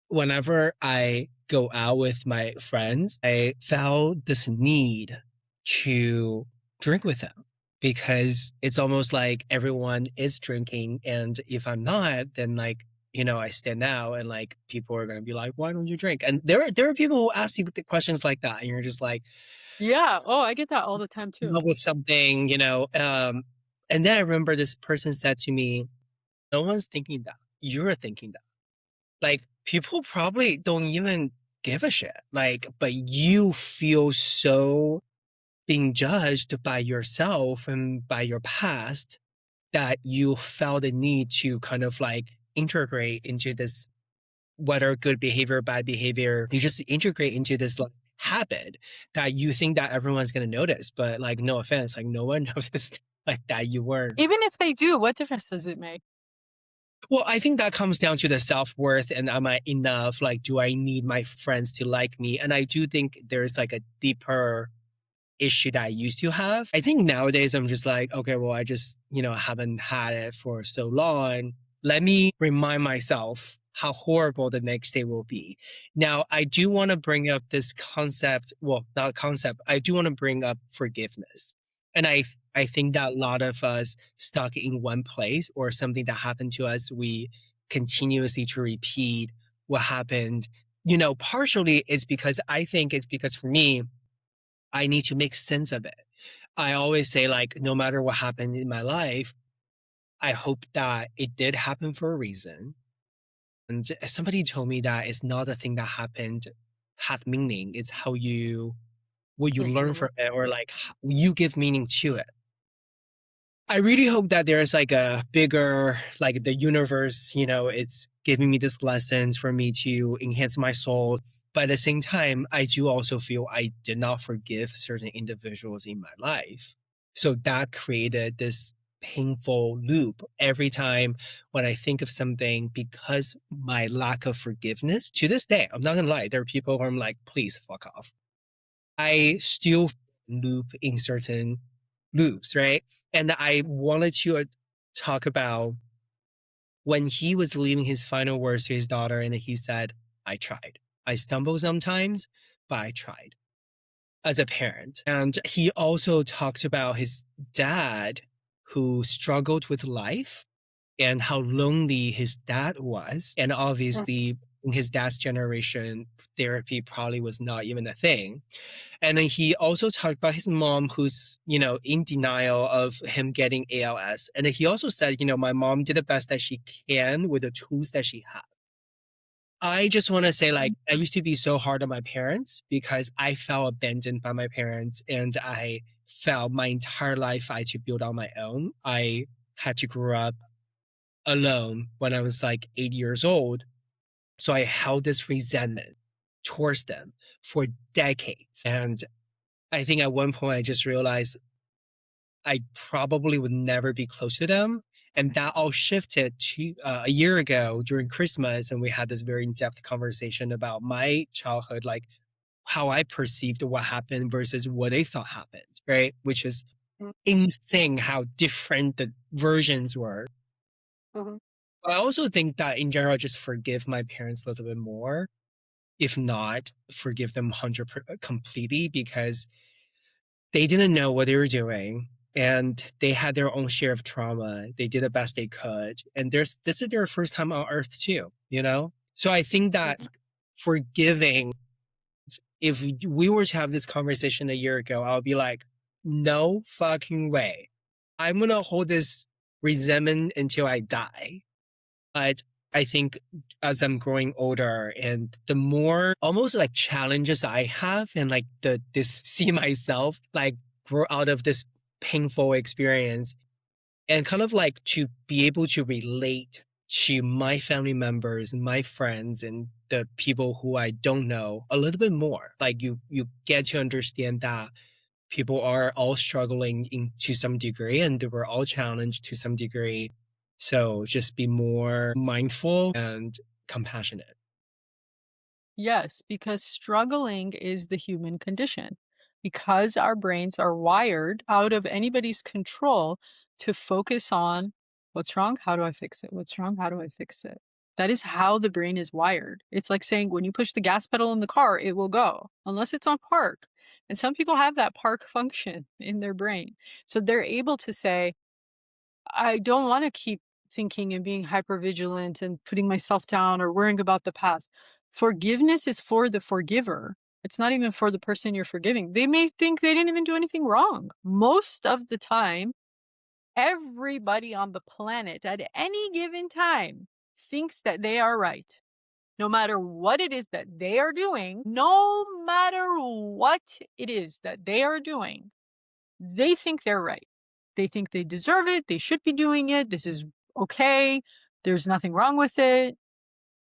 whenever I go out with my friends, I felt this need to drink with them, because it's almost like everyone is drinking. And if I'm not, then I stand out, and people are going to be like, why don't you drink? And there are people who ask you the questions like that, and you're just like, yeah. Oh, I get that all the time too. with something, and then I remember this person said to me, no one's thinking that. You're thinking that. People probably don't even give a shit. But you feel so being judged by yourself and by your past that you felt the need to kind of integrate into this whether good behavior or bad behavior, you just integrate into this like habit that you think that everyone's going to notice. But like, no offense, like no one noticed like that you weren't. Even if they do, what difference does it make? Well, I think that comes down to the self-worth and am I enough? Like, do I need my friends to like me? And I do think there's like a deeper issue that I used to have. I think nowadays I'm just like, okay, well, I just, haven't had it for so long. Let me remind myself how horrible the next day will be. Now, I do want to bring up this concept. Well, not concept. I do want to bring up forgiveness. And I think that a lot of us stuck in one place or something that happened to us, we continuously to repeat what happened. Partially I think it's because for me, I need to make sense of it. I always say, like, no matter what happened in my life, I hope that it did happen for a reason. And somebody told me that it's not a thing that happened had meaning. It's what you learn from it, or like you give meaning to it. I really hope that there's like a bigger, like the universe, it's giving me these lessons for me to enhance my soul. But at the same time, I do also feel I did not forgive certain individuals in my life. So that created this painful loop every time when I think of something, because my lack of forgiveness to this day, I'm not gonna lie, there are people who I'm like, please fuck off. I still loop in certain loops, right? And I wanted to talk about when he was leaving his final words to his daughter, and he said, I tried. I stumble sometimes, but I tried as a parent. And he also talked about his dad who struggled with life and how lonely his dad was. And obviously, in his dad's generation, therapy probably was not even a thing. And then he also talked about his mom who's, in denial of him getting ALS. And then he also said, my mom did the best that she can with the tools that she had. I just want to say, like, I used to be so hard on my parents because I felt abandoned by my parents, and I felt my entire life I had to build on my own. I had to grow up alone when I was like 8 years old. So I held this resentment towards them for decades. And I think at one point I just realized I probably would never be close to them. And that all shifted to a year ago during Christmas. And we had this very in-depth conversation about my childhood, like how I perceived what happened versus what they thought happened, right? Which is insane how different the versions were. Mhm. I also think that in general, just forgive my parents a little bit more. If not, forgive them 100% completely, because they didn't know what they were doing and they had their own share of trauma. They did the best they could. And this is their first time on earth too, So I think that forgiving, if we were to have this conversation a year ago, I would be like, no fucking way. I'm going to hold this resentment until I die. But I think as I'm growing older and the more almost like challenges I have and like this see myself like grow out of this painful experience, and kind of like to be able to relate to my family members and my friends and the people who I don't know a little bit more. Like you get to understand that people are all struggling to some degree and we're all challenged to some degree. So just be more mindful and compassionate. Yes, because struggling is the human condition. Because our brains are wired out of anybody's control to focus on what's wrong, how do I fix it? What's wrong, how do I fix it? That is how the brain is wired. It's like saying when you push the gas pedal in the car, it will go, unless it's on park. And some people have that park function in their brain. So they're able to say, I don't want to keep thinking and being hypervigilant and putting myself down or worrying about the past. Forgiveness is for the forgiver. It's not even for the person you're forgiving. They may think they didn't even do anything wrong. Most of the time, everybody on the planet at any given time thinks that they are right. No matter what it is that they are doing, no matter what it is that they are doing, they think they're right. They think they deserve it. They should be doing it. This is okay. There's nothing wrong with it.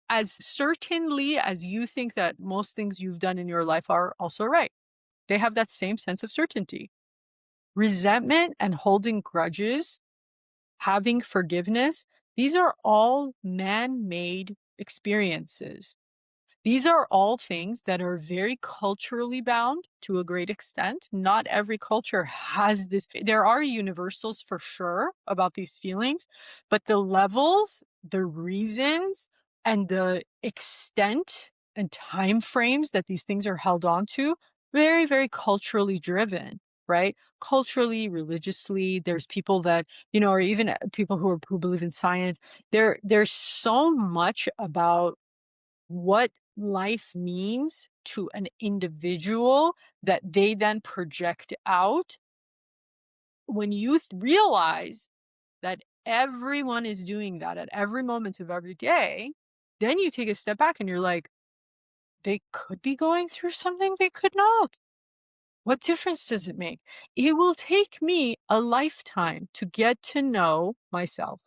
as certainly as you think that most things you've done in your life are also right. They have that same sense of certainty. Resentment and holding grudges, having forgiveness, these are all man-made experiences. These are all things that are very culturally bound to a great extent. Not every culture has this. There are universals for sure about these feelings, but the levels, the reasons, and the extent and time frames that these things are held on to, very, very culturally driven, right? Culturally, religiously, there's people that, or even people who believe in science. There's so much about what life means to an individual that they then project out. When you realize that everyone is doing that at every moment of every day, then you take a step back and you're like, they could be going through something, they could not. What difference does it make? It will take me a lifetime to get to know myself.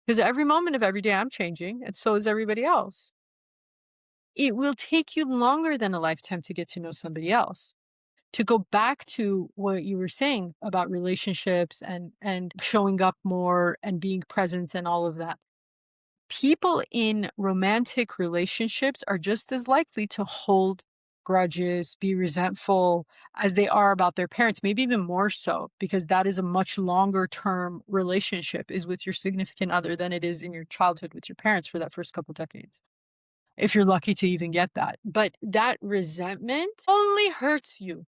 Because every moment of every day I'm changing, and so is everybody else. It will take you longer than a lifetime to get to know somebody else. To go back to what you were saying about relationships and showing up more and being present and all of that. People in romantic relationships are just as likely to hold grudges, be resentful as they are about their parents, maybe even more so, because that is a much longer term relationship is with your significant other than it is in your childhood with your parents for that first couple decades, if you're lucky to even get that. But that resentment only hurts you.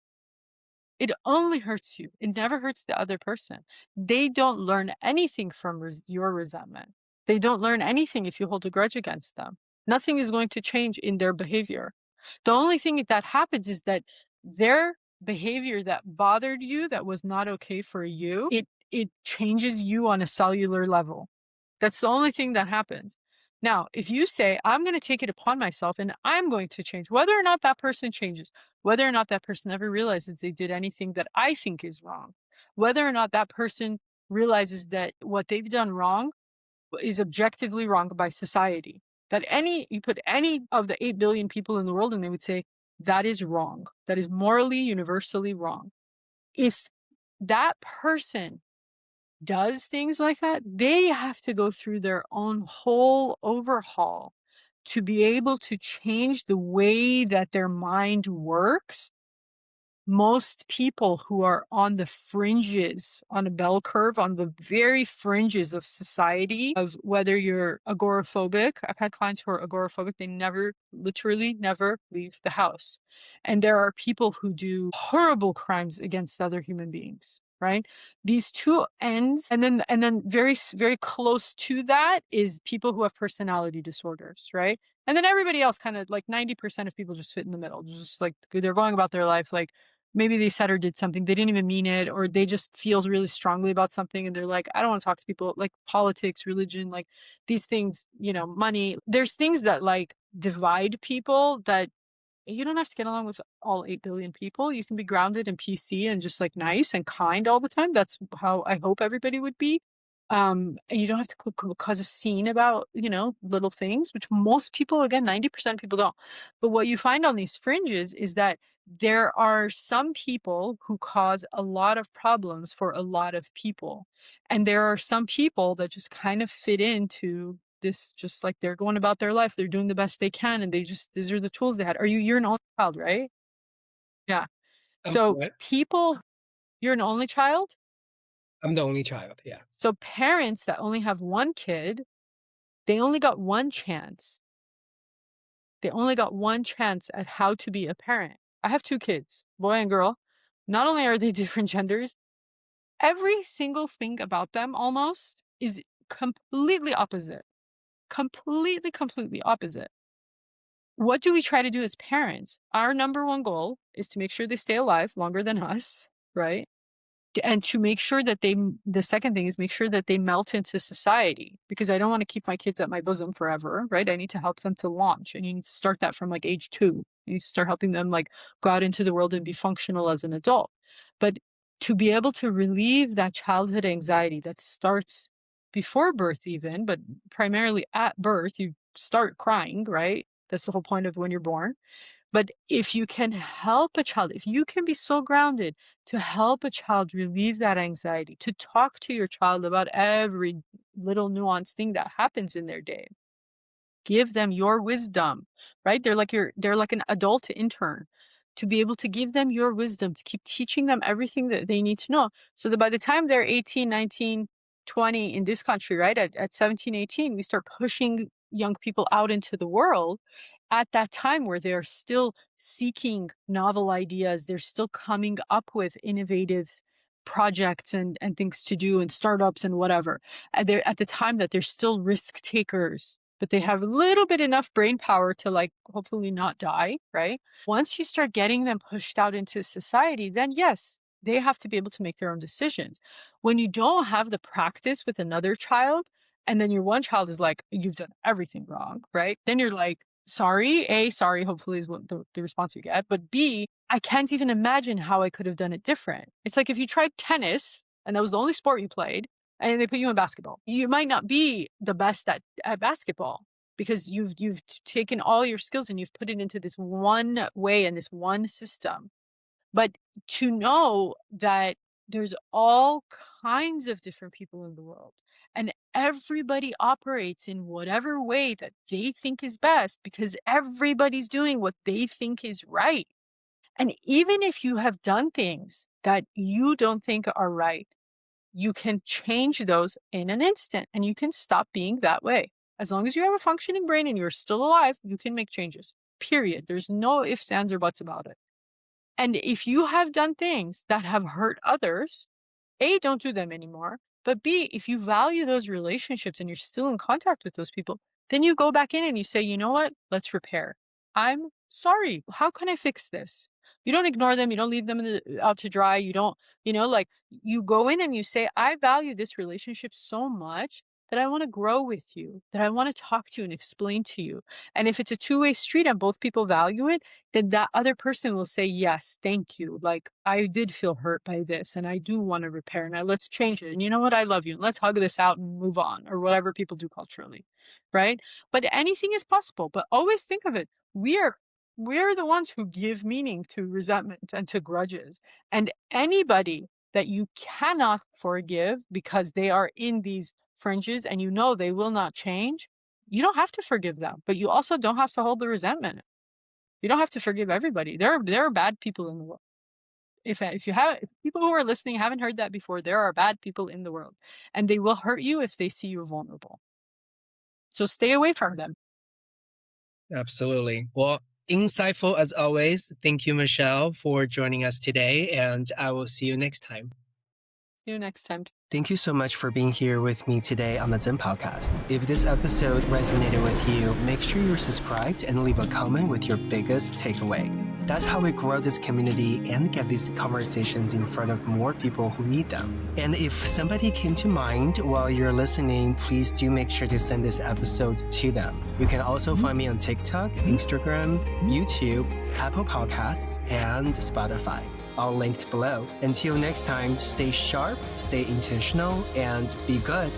It only hurts you. It never hurts the other person. They don't learn anything from your resentment. They don't learn anything if you hold a grudge against them. Nothing is going to change in their behavior. The only thing that happens is that their behavior that bothered you, that was not okay for you, it changes you on a cellular level. That's the only thing that happens. Now, if you say, I'm going to take it upon myself and I'm going to change, whether or not that person changes, whether or not that person ever realizes they did anything that I think is wrong, whether or not that person realizes that what they've done wrong is objectively wrong by society, that you put any of the 8 billion people in the world and they would say, that is wrong. That is morally, universally wrong. If that person does things like that, they have to go through their own whole overhaul to be able to change the way that their mind works. Most people who are on the fringes, on a bell curve, on the very fringes of society, of whether you're agoraphobic. I've had clients who are agoraphobic. They literally never leave the house. And there are people who do horrible crimes against other human beings, right? These two ends, and then very, very close to that is people who have personality disorders, right? And then everybody else, kind of like 90% of people just fit in the middle, just like they're going about their life like, maybe they said or did something, they didn't even mean it, or they just feel really strongly about something and they're like, I don't want to talk to people, like politics, religion, like these things, money. There's things that like divide people that you don't have to get along with all 8 billion people. You can be grounded and PC and just like nice and kind all the time. That's how I hope everybody would be. And you don't have to cause a scene about, little things, which most people, again, 90% of people don't. But what you find on these fringes is that there are some people who cause a lot of problems for a lot of people. And there are some people that just kind of fit into this, just like they're going about their life. They're doing the best they can. And these are the tools they had. You're an only child, right? Yeah. So What? you're an only child? I'm the only child. Yeah. So parents that only have one kid, they only got one chance. They only got one chance at how to be a parent. I have 2 kids, boy and girl. Not only are they different genders, every single thing about them almost is completely opposite. Completely opposite. What do we try to do as parents? Our number one goal is to make sure they stay alive longer than us, right? And to make sure that the second thing is make sure that they melt into society, because I don't want to keep my kids at my bosom forever, right? I need to help them to launch, and you need to start that from like age 2. You need to start helping them like go out into the world and be functional as an adult. But to be able to relieve that childhood anxiety that starts before birth even, but primarily at birth, you start crying, right? That's the whole point of when you're born. But if you can help a child, if you can be so grounded to help a child relieve that anxiety, to talk to your child about every little nuanced thing that happens in their day, give them your wisdom, right? They're like an adult intern, to be able to give them your wisdom, to keep teaching them everything that they need to know, so that by the time they're 18, 19, 20 in this country, right? At 17, 18, we start pushing young people out into the world at that time where they're still seeking novel ideas. They're still coming up with innovative projects and things to do and startups and whatever. And they're at the time that they're still risk takers, but they have a little bit enough brain power to like hopefully not die, right? Once you start getting them pushed out into society, then yes, they have to be able to make their own decisions. When you don't have the practice with another child, and then your one child is like, you've done everything wrong, right? Then you're like, sorry, sorry, hopefully is what the response you get. But B, I can't even imagine how I could have done it different. It's like if you tried tennis and that was the only sport you played, and they put you in basketball, you might not be the best at basketball, because you've taken all your skills and you've put it into this one way and this one system. But to know that there's all kinds of different people in the world, and everybody operates in whatever way that they think is best, because everybody's doing what they think is right. And even if you have done things that you don't think are right, you can change those in an instant, and you can stop being that way. As long as you have a functioning brain and you're still alive, you can make changes, period. There's no ifs, ands, or buts about it. And if you have done things that have hurt others, A, don't do them anymore. But B, if you value those relationships and you're still in contact with those people, then you go back in and you say, you know what? Let's repair. I'm sorry. How can I fix this? You don't ignore them. You don't leave them out to dry. You don't, like you go in and you say, I value this relationship so much that I want to grow with you, that I want to talk to you and explain to you. And if it's a two-way street and both people value it, then that other person will say, yes, thank you. Like, I did feel hurt by this and I do want to repair. Now let's change it. And you know what? I love you. And let's hug this out and move on, or whatever people do culturally, right? But anything is possible. But always think of it. We're the ones who give meaning to resentment and to grudges. And anybody that you cannot forgive because they are in these fringes and they will not change, you don't have to forgive them, but you also don't have to hold the resentment. You don't have to forgive everybody. There are bad people in the world. If people who are listening haven't heard that before, there are bad people in the world, and they will hurt you if they see you vulnerable. So stay away from them. Absolutely. Well, insightful as always. Thank you, Michelle, for joining us today, and I will see you next time. See you next time. Thank you so much for being here with me today on the Zhen podcast. If this episode resonated with you, make sure you're subscribed and leave a comment with your biggest takeaway. That's how we grow this community and get these conversations in front of more people who need them. And if somebody came to mind while you're listening, please do make sure to send this episode to them. You can also find me on TikTok, Instagram, YouTube, Apple Podcasts, and Spotify. All linked below. Until next time, stay sharp, stay intentional, and be good.